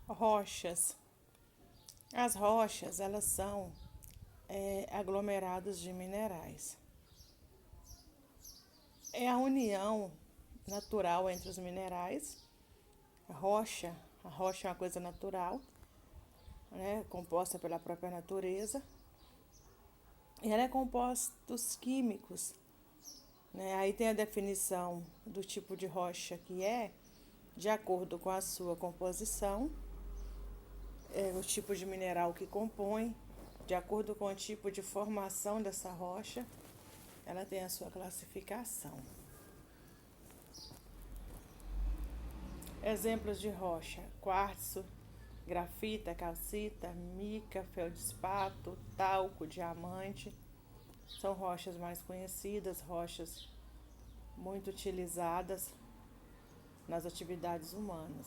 Rochas. As rochas, elas são aglomerados de minerais. É a união natural entre os minerais. A rocha é uma coisa natural, né, composta pela própria natureza. E ela é composta dos químicos, né? Aí tem a definição do tipo de rocha que é, de acordo com a sua composição, o tipo de mineral que compõe, de acordo com o tipo de formação dessa rocha, ela tem a sua classificação. Exemplos de rocha: quartzo, grafita, calcita, mica, feldspato, talco, diamante. São rochas mais conhecidas, rochas muito utilizadas nas atividades humanas.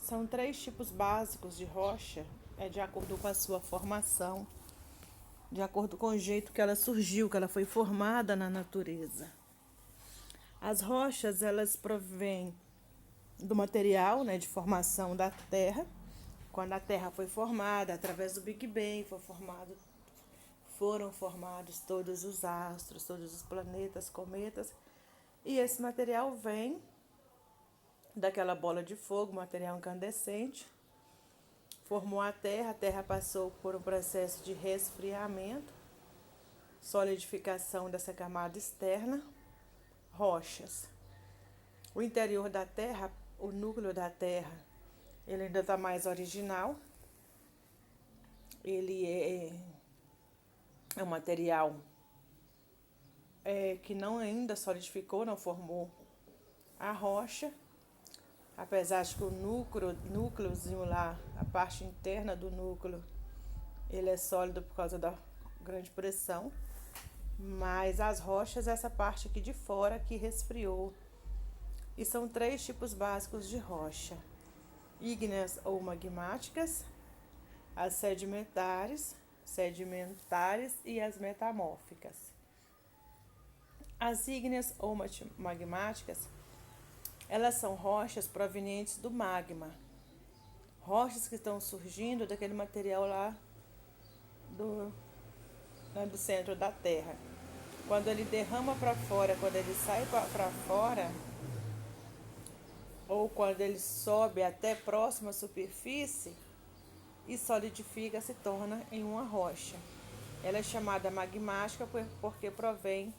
São 3 tipos básicos de rocha, de acordo com a sua formação, de acordo com o jeito que ela surgiu, que ela foi formada na natureza. As rochas, elas provêm do material, né, de formação da Terra. Quando a Terra foi formada, através do Big Bang, foram formados todos os astros, todos os planetas, cometas. E esse material vem daquela bola de fogo, material incandescente. Formou a Terra passou por um processo de resfriamento, solidificação dessa camada externa, rochas. O interior da Terra, o núcleo da Terra, ele ainda está mais original. Ele é um material que não ainda solidificou, não formou a rocha. Apesar de que o núcleozinho lá, a parte interna do núcleo, ele é sólido por causa da grande pressão. Mas as rochas, essa parte aqui de fora que resfriou. E são 3 tipos básicos de rocha: ígneas ou magmáticas, as sedimentares e as metamórficas. As ígneas ou magmáticas, elas são rochas provenientes do magma, rochas que estão surgindo daquele material lá do centro da Terra. Quando ele derrama para fora, quando ele sai para fora, ou quando ele sobe até próxima à superfície e solidifica, se torna em uma rocha. Ela é chamada magmática porque provém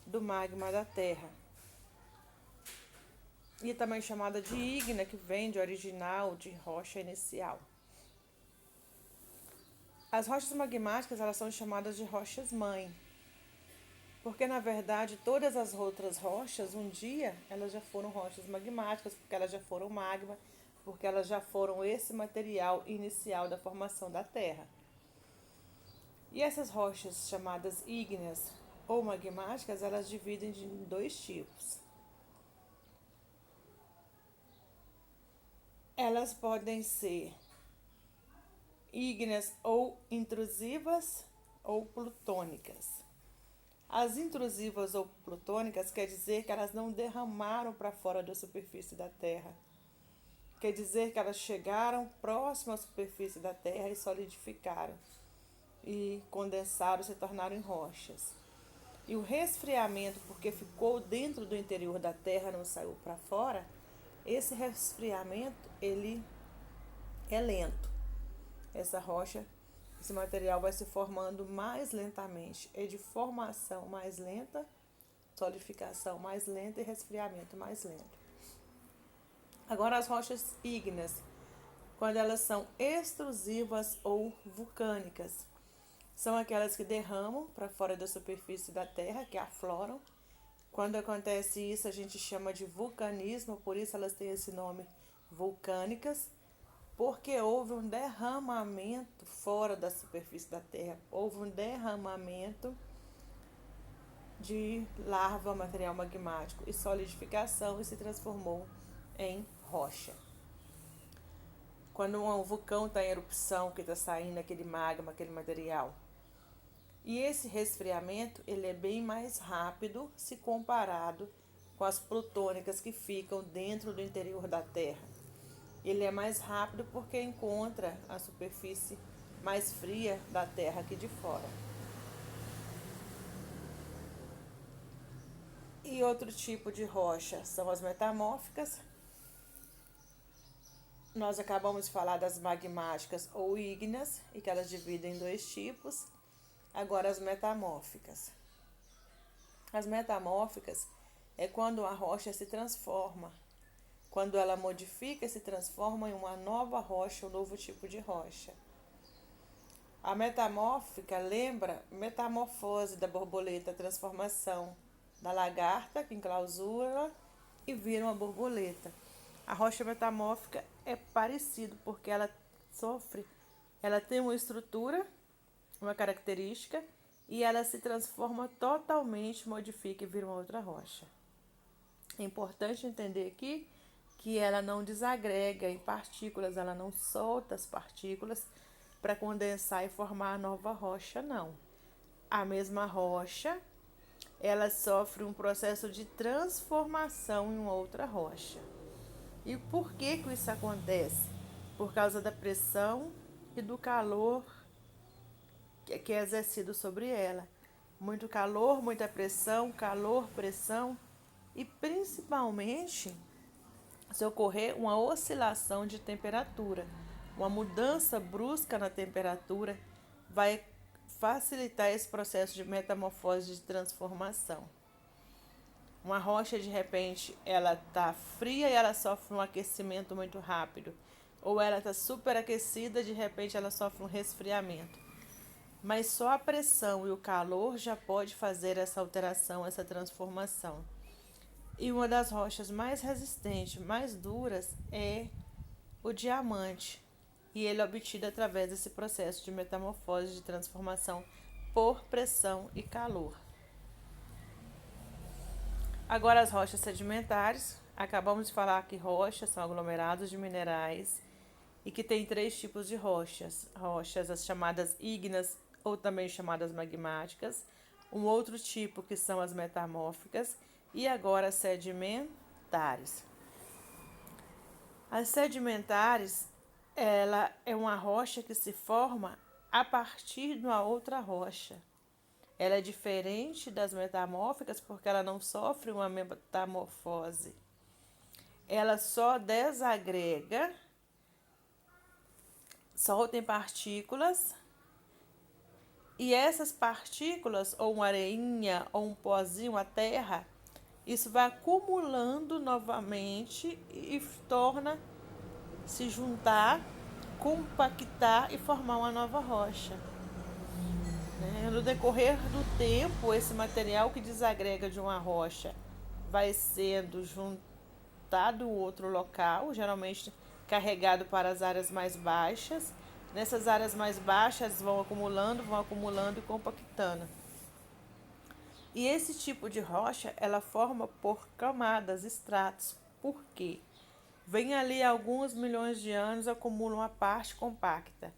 do magma da Terra. E também chamada de ígnea, que vem de original, de rocha inicial. As rochas magmáticas, elas são chamadas de rochas-mãe, porque na verdade todas as outras rochas, um dia, elas já foram rochas magmáticas, porque elas já foram magma, porque elas já foram esse material inicial da formação da Terra. E essas rochas chamadas ígneas ou magmáticas, elas dividem em 2 tipos. Elas podem ser ígneas ou intrusivas ou plutônicas. As intrusivas ou plutônicas quer dizer que elas não derramaram para fora da superfície da Terra. Quer dizer que elas chegaram próximo à superfície da Terra e solidificaram e condensaram, se tornaram em rochas. E o resfriamento, porque ficou dentro do interior da Terra, não saiu para fora, esse resfriamento ele é lento. Essa rocha, esse material vai se formando mais lentamente, é de formação mais lenta, solidificação mais lenta e resfriamento mais lento. Agora as rochas ígneas, quando elas são extrusivas ou vulcânicas, são aquelas que derramam para fora da superfície da Terra, que afloram. Quando acontece isso, a gente chama de vulcanismo, por isso elas têm esse nome, vulcânicas, porque houve um derramamento fora da superfície da Terra, houve um derramamento de larva, material magmático e solidificação e se transformou em rocha. Quando um vulcão está em erupção, que está saindo aquele magma, aquele material. E esse resfriamento ele é bem mais rápido se comparado com as plutônicas que ficam dentro do interior da Terra. Ele é mais rápido porque encontra a superfície mais fria da Terra aqui de fora. E outro tipo de rocha são as metamórficas. Nós acabamos de falar das magmáticas ou ígneas, e que elas dividem em dois tipos. Agora as metamórficas. As metamórficas é quando a rocha se transforma. Quando ela modifica e se transforma em uma nova rocha, um novo tipo de rocha. A metamórfica lembra metamorfose da borboleta, a transformação da lagarta que enclausura e vira uma borboleta. A rocha metamórfica é parecido porque ela tem uma estrutura, uma característica, e ela se transforma totalmente, modifica e vira uma outra rocha. É importante entender aqui que ela não desagrega em partículas, ela não solta as partículas para condensar e formar a nova rocha, não. A mesma rocha, ela sofre um processo de transformação em uma outra rocha. E por que isso acontece? Por causa da pressão e do calor que é exercido sobre ela. Muito calor, muita pressão, calor, pressão e principalmente se ocorrer uma oscilação de temperatura, uma mudança brusca na temperatura vai facilitar esse processo de metamorfose, de transformação. Uma rocha, de repente, ela está fria e ela sofre um aquecimento muito rápido. Ou ela está superaquecida, de repente ela sofre um resfriamento. Mas só a pressão e o calor já pode fazer essa alteração, essa transformação. E uma das rochas mais resistentes, mais duras, é o diamante. E ele é obtido através desse processo de metamorfose, de transformação por pressão e calor. Agora as rochas sedimentares. Acabamos de falar que rochas são aglomerados de minerais e que tem três tipos de rochas. Rochas as chamadas ígneas ou também chamadas magmáticas. Um outro tipo que são as metamórficas e agora as sedimentares. As sedimentares, ela é uma rocha que se forma a partir de uma outra rocha. Ela é diferente das metamórficas porque ela não sofre uma metamorfose. Ela só desagrega, solta em partículas, e essas partículas, ou uma areinha, ou um pozinho, uma terra, isso vai acumulando novamente e torna se juntar, compactar e formar uma nova rocha. No decorrer do tempo, esse material que desagrega de uma rocha vai sendo juntado em outro local, geralmente carregado para as áreas mais baixas. Nessas áreas mais baixas vão acumulando e compactando. E esse tipo de rocha, ela forma por camadas, estratos. Por quê? Vem ali alguns milhões de anos, acumula uma parte compacta.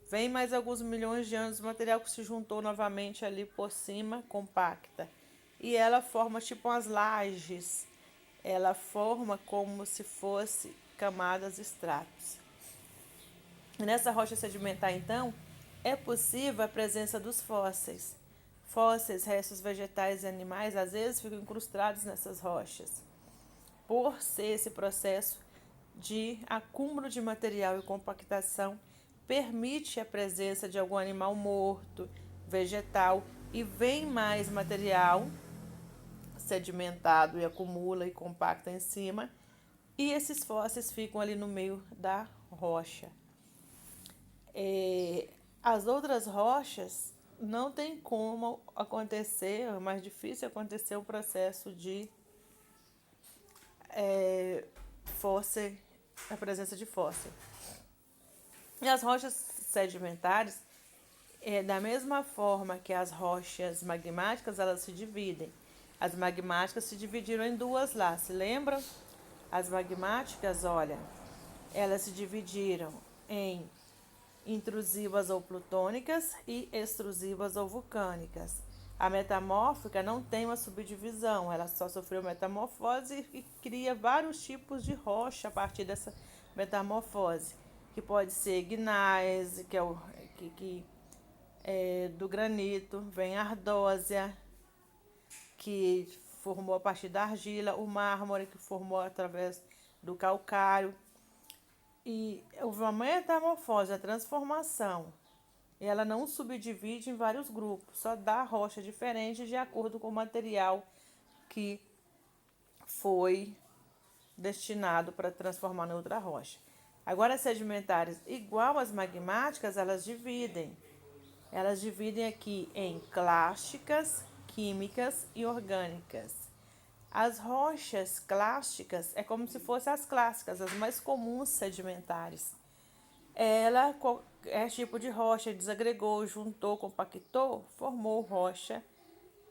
Vem mais alguns milhões de anos, o material que se juntou novamente ali por cima, compacta. E ela forma tipo umas lajes. Ela forma como se fosse camadas, estratos. Nessa rocha sedimentar, então, é possível a presença dos fósseis. Fósseis, restos vegetais e animais, às vezes, ficam incrustados nessas rochas. Por ser esse processo de acúmulo de material e compactação, permite a presença de algum animal morto, vegetal, e vem mais material sedimentado e acumula e compacta em cima, e esses fósseis ficam ali no meio da rocha. As outras rochas não tem como acontecer, é mais difícil acontecer o processo de fóssil, a presença de fóssil. E as rochas sedimentares, da mesma forma que as rochas magmáticas, elas se dividem. As magmáticas se dividiram em duas lá, se lembram? As magmáticas, olha, elas se dividiram em intrusivas ou plutônicas e extrusivas ou vulcânicas. A metamórfica não tem uma subdivisão, ela só sofreu metamorfose e cria vários tipos de rocha a partir dessa metamorfose, que pode ser gneiss, que é o que é do granito, vem a ardósia, que formou a partir da argila, o mármore, que formou através do calcário. E houve uma metamorfose, a transformação. Ela não subdivide em vários grupos, só dá rocha diferente de acordo com o material que foi destinado para transformar em outra rocha. Agora, as sedimentares, igual às magmáticas, elas dividem. Elas dividem aqui em clásticas, químicas e orgânicas. As rochas clásticas é como se fossem as clássicas, as mais comuns sedimentares. Ela é tipo de rocha, desagregou, juntou, compactou, formou rocha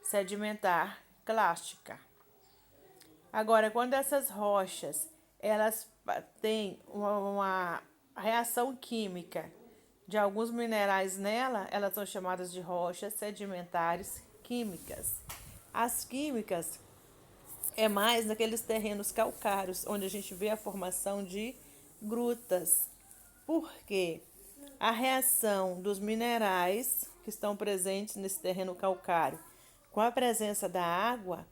sedimentar clástica. Agora, quando essas rochas elas têm uma reação química de alguns minerais nela, elas são chamadas de rochas sedimentares químicas. As químicas é mais naqueles terrenos calcários, onde a gente vê a formação de grutas. Por quê? A reação dos minerais que estão presentes nesse terreno calcário com a presença da água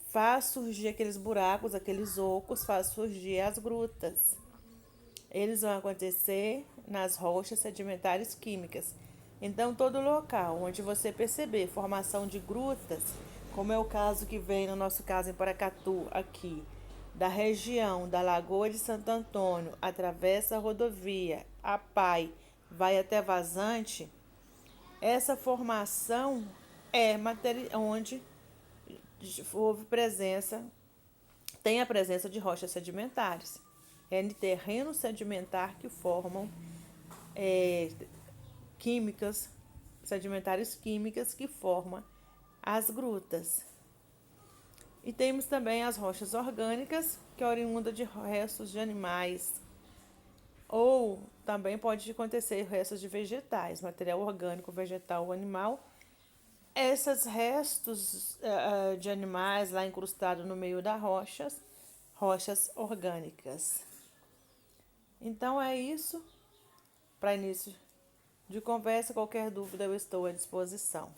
faz surgir aqueles buracos, aqueles ocos, faz surgir as grutas. Eles vão acontecer nas rochas sedimentares químicas. Então, todo local onde você perceber formação de grutas, como é o caso que vem no nosso caso em Paracatu, aqui, da região da Lagoa de Santo Antônio, atravessa a rodovia, a PAI, vai até Vazante, essa formação é onde houve presença, tem a presença de rochas sedimentares. É de terreno sedimentar que formam químicas, sedimentares químicas que formam as grutas. E temos também as rochas orgânicas, que é oriunda de restos de animais. Ou também pode acontecer restos de vegetais, material orgânico, vegetal ou animal. Esses restos de animais lá incrustados no meio das rochas orgânicas. Então é isso. Para início de conversa, qualquer dúvida eu estou à disposição.